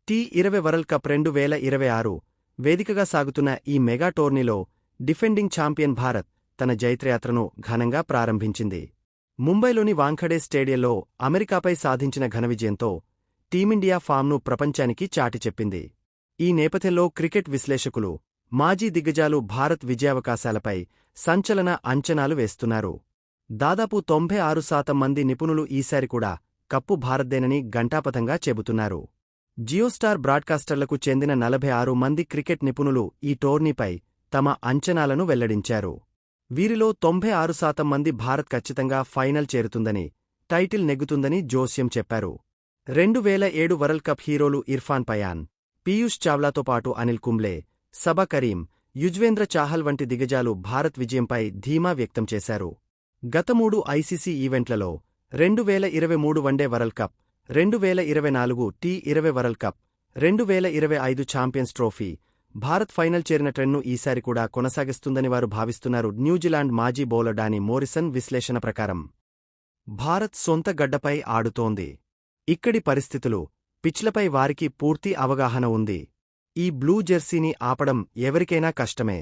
T20 world cup 2026 వేదికగా సాగుతున్న ఈ మెగా టోర్నీలో డిఫెండింగ్ ఛాంపియన్ భారత్ తన జైత్రయాత్రను ఘనంగా ప్రారంభించింది. ముంబైలోని వాంఖడే స్టేడియంలో అమెరికాపై సాధించిన ఘనవిజయంతో టీమిండియా ఫామ్ను ప్రపంచానికి చాటి చెప్పింది. ఈ నేపథ్యంలో క్రికెట్ విశ్లేషకులు, మాజీ దిగ్గజాలు భారత్ విజయావకాశాలపై సంచలన అంచనాలు వేస్తున్నారు. దాదాపు 96% మంది నిపుణులు ఈసారి కూడా కప్పు భారత్దేనని ఘంటాపథంగా చెబుతున్నారు. జియోస్టార్ బ్రాడ్కాస్టర్లకు చెందిన 46 మంది క్రికెట్ నిపుణులు ఈ టోర్నీపై తమ అంచనాలను వెల్లడించారు. వీరిలో 96% మంది భారత్ ఖచ్చితంగా ఫైనల్ చేరుతుందని, టైటిల్ నెగ్గుతుందని జోస్యం చెప్పారు. 2007 వరల్డ్ కప్ హీరోలు ఇర్ఫాన్ పయాన్, పీయూష్ చావ్లాతో పాటు అనిల్ కుంబ్లే, సబా కరీం, యుజ్వేంద్ర చాహల్ వంటి దిగ్గజాలు భారత్ విజయంపై ధీమా వ్యక్తం చేశారు. గత 3 ఐసీసీ ఈవెంట్లలో 2023 వన్డే వరల్డ్ కప్, 2024 టీ20 world cup, 2025 champions trophy Bharat final చేరిన ట్రెండ్ను ఈసారి కూడా కొనసాగిస్తుందని వారు భావిస్తున్నారు. న్యూజిలాండ్ మాజీ బౌలర్ డానీ మోరిసన్ విశ్లేషణ ప్రకారం భారత్ సొంత గడ్డపై ఆడుతోంది. ఇక్కడి పరిస్థితులు, పిచ్లపై వారికి పూర్తి అవగాహన ఉంది. ఈ బ్లూ జెర్సీని ఆపడం ఎవరికైనా కష్టమే.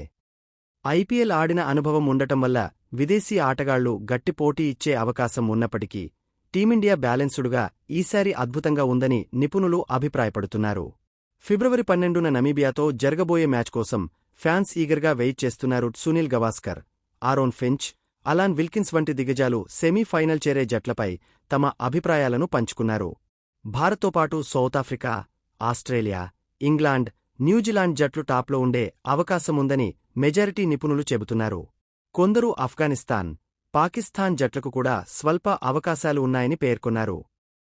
ఐపీఎల్ ఆడిన అనుభవం ఉండటం వల్ల విదేశీ ఆటగాళ్లు గట్టి పోటీ ఇచ్చే అవకాశం ఉన్నప్పటికీ టీమిండియా బ్యాలెన్సుడుగా ఈసారి అద్భుతంగా ఉందని నిపుణులు అభిప్రాయపడుతున్నారు. ఫిబ్రవరి 12న నమీబియాతో జరగబోయే మ్యాచ్ కోసం ఫ్యాన్స్ ఈగర్గా వెయిట్ చేస్తున్నారు. సునీల్ గవాస్కర్, ఆరోన్ ఫించ్, అలాన్ విల్కిన్స్ వంటి దిగ్గజాలు సెమీఫైనల్ చేరే జట్లపై తమ అభిప్రాయాలను పంచుకున్నారు. భారత్తో పాటు సౌతాఫ్రికా, ఆస్ట్రేలియా, ఇంగ్లాండ్, న్యూజిలాండ్ జట్లు టాప్లో ఉండే అవకాశముందని మెజారిటీ నిపుణులు చెబుతున్నారు. కొందరు ఆఫ్ఘనిస్తాన్, పాకిస్తాన్ జట్లకు కూడా స్వల్ప అవకాశాలు ఉన్నాయని పేర్కొన్నారు.